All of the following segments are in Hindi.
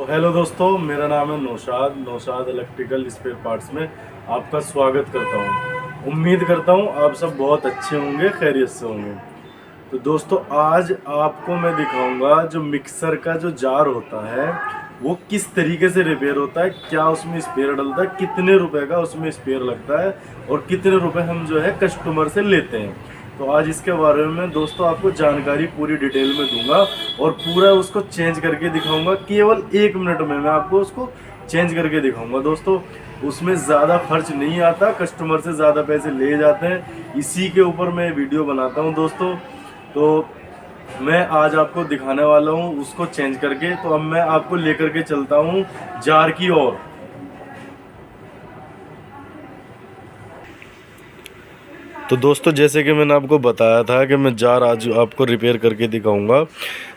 हेलो दोस्तों, मेरा नाम है नौशाद इलेक्ट्रिकल स्पेयर पार्ट्स में आपका स्वागत करता हूं। उम्मीद करता हूं आप सब बहुत अच्छे होंगे, खैरियत से होंगे। तो दोस्तों, आज आपको मैं दिखाऊंगा जो मिक्सर का जो जार होता है वो किस तरीके से रिपेयर होता है, क्या उसमें स्पेयर डलता है, कितने रुपए का उसमें स्पेयर लगता है और कितने रुपए हम जो है कस्टमर से लेते हैं। तो आज इसके बारे में दोस्तों आपको जानकारी पूरी डिटेल में दूंगा और पूरा उसको चेंज करके दिखाऊंगा। केवल 1 मिनट में मैं आपको उसको चेंज करके दिखाऊंगा। दोस्तों, उसमें ज़्यादा खर्च नहीं आता, कस्टमर से ज़्यादा पैसे ले जाते हैं, इसी के ऊपर मैं वीडियो बनाता हूं दोस्तों। तो मैं आज आपको दिखाने वाला हूं उसको चेंज करके। तो अब मैं आपको लेकर के चलता हूं जार की ओर। तो दोस्तों, जैसे कि मैंने आपको बताया था कि मैं जार आज आपको रिपेयर करके दिखाऊंगा।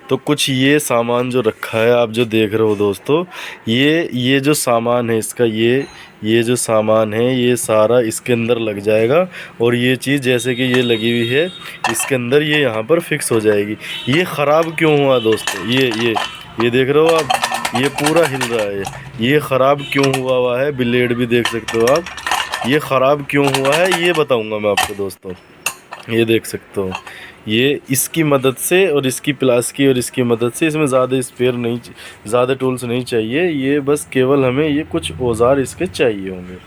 तो कुछ ये सामान जो रखा है आप जो देख रहे हो दोस्तों, ये जो सामान है इसका, ये जो सामान है ये सारा इसके अंदर लग जाएगा। और ये चीज़ जैसे कि ये लगी हुई है इसके अंदर, ये यहाँ पर फिक्स हो जाएगी। ये ख़राब क्यों हुआ दोस्तों, ये देख रहे हो आप, ये पूरा हिल रहा है। ये ख़राब क्यों हुआ है, ब्लेड भी देख सकते हो आप। ये ख़राब क्यों हुआ है ये बताऊंगा मैं आपको दोस्तों। ये देख सकते हो, ये इसकी मदद से और इसकी प्लास की और इसकी मदद से, इसमें ज़्यादा स्पेयर नहीं, ज़्यादा टूल्स नहीं चाहिए। ये बस केवल हमें ये कुछ औजार इसके चाहिए होंगे।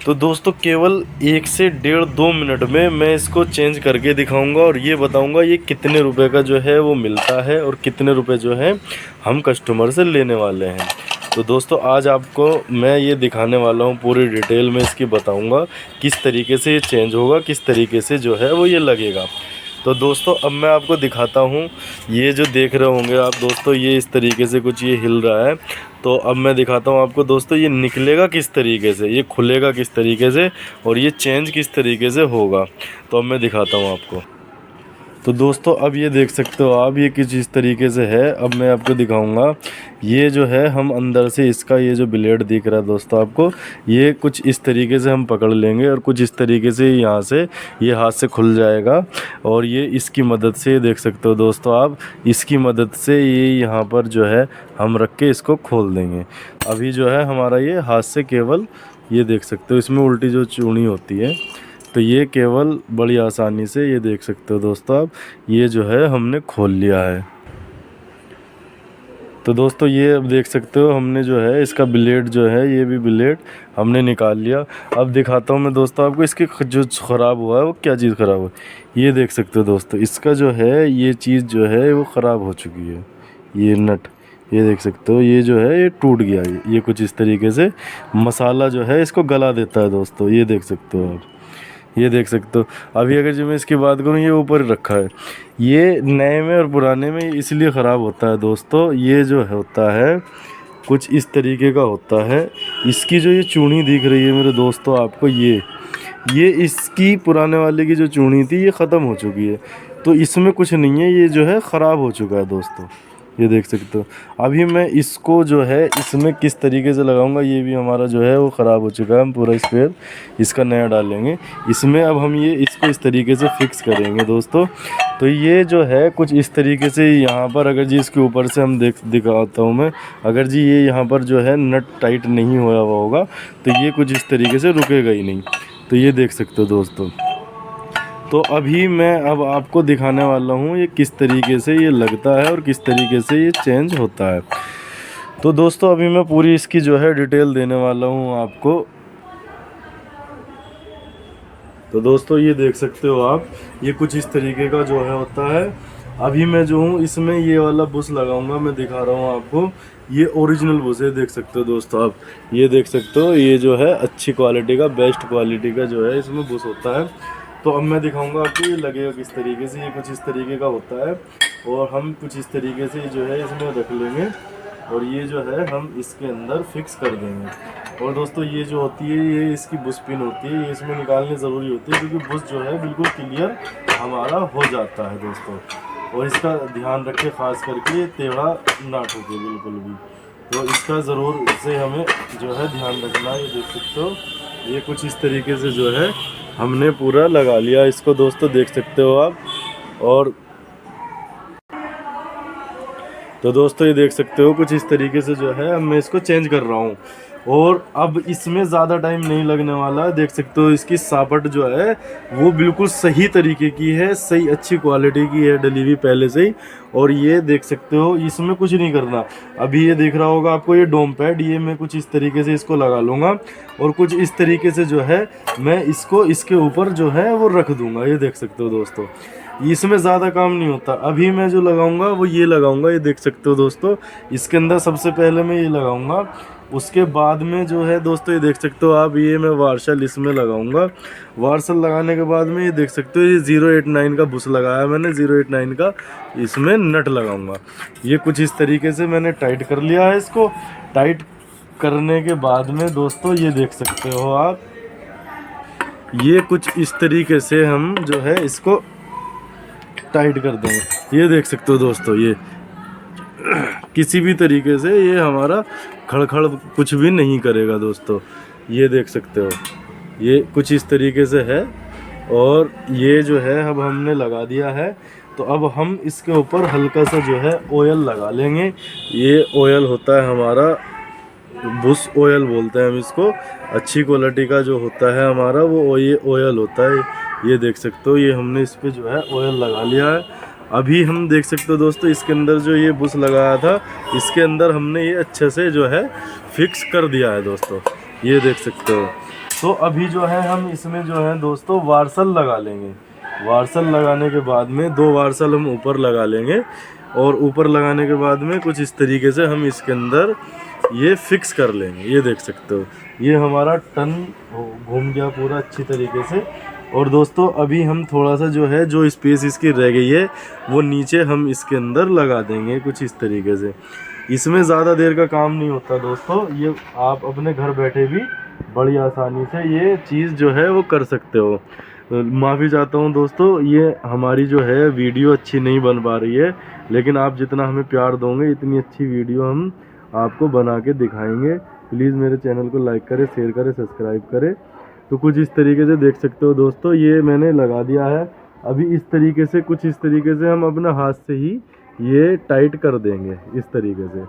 तो दोस्तों, केवल 1 से 1.5-2 मिनट में मैं इसको चेंज करके दिखाऊंगा और ये बताऊंगा ये कितने रुपए का जो है वो मिलता है और कितने रुपए जो है हम कस्टमर से लेने वाले हैं। तो दोस्तों, आज आपको मैं ये दिखाने वाला हूँ, पूरी डिटेल में इसकी बताऊंगा किस तरीके से ये चेंज होगा, किस तरीके से जो है वो ये लगेगा। तो दोस्तों, अब मैं आपको दिखाता हूँ। ये जो देख रहे होंगे आप दोस्तों, ये इस तरीके से कुछ ये हिल रहा है। तो अब मैं दिखाता हूँ आपको दोस्तों ये निकलेगा किस तरीके से, ये खुलेगा किस तरीके से और ये चेंज किस तरीके से होगा। तो अब मैं दिखाता हूँ आपको। तो दोस्तों, अब ये देख सकते हो आप, ये किस इस तरीके से है। अब मैं आपको दिखाऊंगा। ये जो है हम अंदर से इसका ये जो ब्लेड दिख रहा है दोस्तों आपको, ये कुछ इस तरीके से हम पकड़ लेंगे और कुछ इस तरीके से यहाँ से ये हाथ से खुल जाएगा। और ये इसकी मदद से देख सकते हो दोस्तों आप, इसकी मदद से ये यहाँ पर जो है हम रख के इसको खोल देंगे। अभी जो है हमारा ये हाथ से केवल, ये देख सकते हो इसमें उल्टी जो चूड़ी होती है, तो ये केवल बड़ी आसानी से ये देख सकते हो दोस्तों आप, ये जो है हमने खोल लिया है। तो दोस्तों, ये अब देख सकते हो हमने जो है इसका ब्लेड जो है, ये भी ब्लेड हमने निकाल लिया। अब दिखाता हूँ मैं दोस्तों आपको इसकी जो ख़राब हुआ है वो क्या चीज़ ख़राब हुआ है। ये देख सकते हो दोस्तों, इसका जो है ये चीज़ जो है वो ख़राब हो चुकी है। ये नट, ये देख सकते हो, ये जो है ये टूट गया। ये कुछ इस तरीके से मसाला जो है इसको गला देता है दोस्तों। ये देख सकते हो आप, ये देख सकते हो। अभी अगर जो मैं इसकी बात करूँ, ये ऊपर रखा है। ये नए में और पुराने में इसलिए ख़राब होता है दोस्तों, ये जो होता है कुछ इस तरीके का होता है। इसकी जो ये चूड़ी दिख रही है मेरे दोस्तों आपको, ये इसकी पुराने वाले की जो चूड़ी थी ये ख़त्म हो चुकी है। तो इसमें कुछ नहीं है, ये जो है ख़राब हो चुका है दोस्तों। ये देख सकते हो। अभी मैं इसको जो है इसमें किस तरीके से लगाऊंगा, ये भी हमारा जो है वो ख़राब हो चुका है। हम पूरा स्पेयर इसका नया डालेंगे इसमें। अब हम ये इसको इस तरीके से फिक्स करेंगे दोस्तों। तो ये जो है कुछ इस तरीके से यहाँ पर, अगर जी इसके ऊपर से हम दिखाता हूँ मैं, अगर जी ये यहाँ पर जो है नट टाइट नहीं हुआ होगा तो ये कुछ इस तरीके से रुकेगा ही नहीं। तो ये देख सकते हो दोस्तों। तो अभी मैं अब आपको दिखाने वाला हूँ ये किस तरीके से ये लगता है और किस तरीके से ये चेंज होता है। तो दोस्तों, अभी मैं पूरी इसकी जो है डिटेल देने वाला हूँ आपको। तो दोस्तों, ये देख सकते हो आप, ये कुछ इस तरीके का जो है होता है। अभी मैं जो हूँ इसमें ये वाला बुश लगाऊंगा, मैं दिखा रहा हूँ आपको। ये ओरिजिनल बुश है, देख सकते हो दोस्तों आप। ये देख सकते हो, ये जो है अच्छी क्वालिटी का, बेस्ट क्वालिटी का जो है इसमें बुश होता है। तो अब मैं दिखाऊंगा आपको ये लगेगा किस तरीके से। ये कुछ इस तरीके का होता है और हम कुछ इस तरीके से जो है इसमें रख लेंगे और ये जो है हम इसके अंदर फिक्स कर देंगे। और दोस्तों, ये जो होती है ये इसकी बुश पिन होती है, ये इसमें निकालनी ज़रूरी होती है क्योंकि बुश जो है बिल्कुल क्लियर हमारा हो जाता है दोस्तों। और इसका ध्यान रखें ख़ास करके टेढ़ा ना ठोके बिल्कुल भी। तो इसका ज़रूर से हमें जो है ध्यान रखना है। ये देख सकते हो, ये कुछ इस तरीके से जो है हमने पूरा लगा लिया इसको दोस्तों, देख सकते हो आप। और तो दोस्तों ये देख सकते हो कुछ इस तरीके से जो है अब मैं इसको चेंज कर रहा हूँ, और अब इसमें ज़्यादा टाइम नहीं लगने वाला है। देख सकते हो इसकी सापट जो है वो बिल्कुल सही तरीके की है, सही अच्छी क्वालिटी की है, डली हुई पहले से ही। और ये देख सकते हो इसमें कुछ नहीं करना। अभी ये दिख रहा होगा आपको ये डोम पैड, ये मैं कुछ इस तरीके से इसको लगा लूँगा और कुछ इस तरीके से जो है मैं इसको इसके ऊपर जो है वो रख दूँगा। ये देख सकते हो दोस्तों, इसमें ज़्यादा काम नहीं होता। अभी मैं जो लगाऊंगा वो ये लगाऊंगा, ये देख सकते हो दोस्तों। इसके अंदर सबसे पहले मैं ये लगाऊंगा, उसके बाद में जो है दोस्तों ये देख सकते हो आप, ये मैं वार्शल इसमें लगाऊंगा। वार्शल लगाने के बाद में ये देख सकते हो ये 089 का बुश लगाया मैंने, 089 का इसमें नट लगाऊंगा। ये कुछ इस तरीके से मैंने टाइट कर लिया है। इसको टाइट करने के बाद में दोस्तों ये देख सकते हो आप, ये कुछ इस तरीके से हम जो है इसको टाइट कर देंगे। ये देख सकते हो दोस्तों, ये किसी भी तरीके से ये हमारा खड़खड़ कुछ भी नहीं करेगा दोस्तों। ये देख सकते हो ये कुछ इस तरीके से है, और ये जो है अब हमने लगा दिया है। तो अब हम इसके ऊपर हल्का सा जो है ऑयल लगा लेंगे। ये ऑयल होता है हमारा बुश ऑयल बोलते हैं हम इसको, अच्छी क्वालिटी का जो होता है हमारा वो ये ऑयल होता है। ये देख सकते हो ये हमने इस पे जो है ऑयल लगा लिया है। अभी हम देख सकते हो दोस्तों इसके अंदर जो ये बुश लगाया था इसके अंदर हमने ये अच्छे से जो है फिक्स कर दिया है दोस्तों। ये देख सकते हो। तो अभी जो है हम इसमें जो है दोस्तों वार्सल लगा लेंगे। वार्सल लगाने के बाद में 2 वार्सल हम ऊपर लगा लेंगे, और ऊपर लगाने के बाद में कुछ इस तरीके से हम इसके अंदर ये फिक्स कर लेंगे। ये देख सकते हो ये हमारा टन घूम गया पूरा अच्छी तरीके से। और दोस्तों अभी हम थोड़ा सा जो है जो स्पेस इसकी रह गई है वो नीचे हम इसके अंदर लगा देंगे कुछ इस तरीके से। इसमें ज़्यादा देर का काम नहीं होता दोस्तों, ये आप अपने घर बैठे भी बड़ी आसानी से ये चीज़ जो है वो कर सकते हो। माफ़ी चाहता हूँ दोस्तों, ये हमारी जो है वीडियो अच्छी नहीं बन पा रही है, लेकिन आप जितना हमें प्यार दोगे इतनी अच्छी वीडियो हम आपको बना के दिखाएंगे। प्लीज़ मेरे चैनल को लाइक करें, शेयर करें, सब्सक्राइब करें। तो कुछ इस तरीके से देख सकते हो दोस्तों ये मैंने लगा दिया है। अभी इस तरीके से कुछ इस तरीके से हम अपने हाथ से ही ये टाइट कर देंगे इस तरीके से।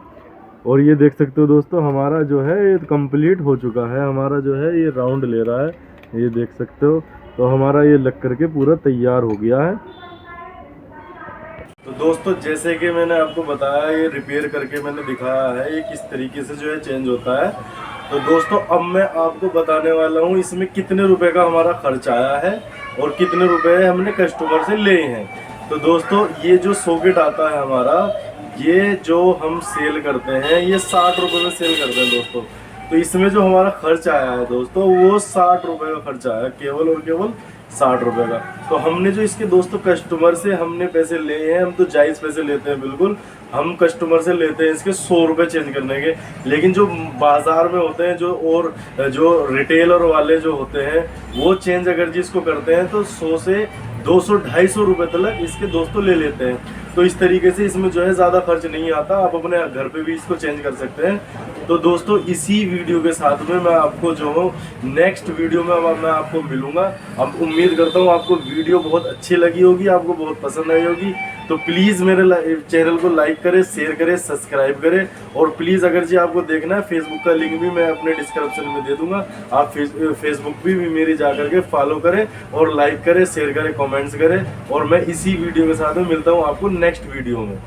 और ये देख सकते हो दोस्तों हमारा जो है ये कंप्लीट हो चुका है, हमारा जो है ये राउंड ले रहा है, ये देख सकते हो। तो हमारा ये लग करके पूरा तैयार हो गया है। तो दोस्तों जैसे कि मैंने आपको बताया, ये रिपेयर करके मैंने दिखाया है ये किस तरीके से जो है चेंज होता है। तो दोस्तों अब मैं आपको बताने वाला हूँ इसमें कितने रुपए का हमारा खर्च आया है और कितने रुपए हमने कस्टमर से लिए हैं। तो दोस्तों ये जो सॉकेट आता है हमारा, ये जो हम सेल करते हैं ये 60 रुपये में सेल करते हैं दोस्तों। तो इसमें जो हमारा खर्च आया है दोस्तों वो 60 रुपये का खर्च आया है, केवल और केवल 60 रुपये का। तो हमने जो इसके दोस्तों कस्टमर से हमने पैसे लिए हैं, हम तो जायज़ पैसे लेते हैं बिल्कुल। हम कस्टमर से लेते हैं इसके 100 रुपये चेंज करने के, लेकिन जो बाज़ार में होते हैं जो रिटेलर वाले जो होते हैं वो चेंज अगर जी इसको करते हैं तो 100 से 200-250 रुपये तक इसके दोस्तों ले लेते हैं। तो इस तरीके से इसमें जो है ज़्यादा खर्च नहीं आता, आप अपने घर पे भी इसको चेंज कर सकते हैं। तो दोस्तों इसी वीडियो के साथ में मैं आपको जो नेक्स्ट वीडियो में मैं आपको मिलूँगा। अब उम्मीद करता हूँ आपको वीडियो बहुत अच्छी लगी होगी, आपको बहुत पसंद आई होगी। तो प्लीज़ मेरे चैनल को लाइक करें, शेयर करें, सब्सक्राइब करें। और प्लीज़ अगर जी आपको देखना है फेसबुक का लिंक भी मैं अपने डिस्क्रिप्शन में दे दूँगा, आप फेसबुक भी मेरी जा करके फॉलो करें और लाइक करें, शेयर करें, कमेंट्स करें। और मैं इसी वीडियो के साथ में मिलता हूँ आपको नेक्स्ट वीडियो में।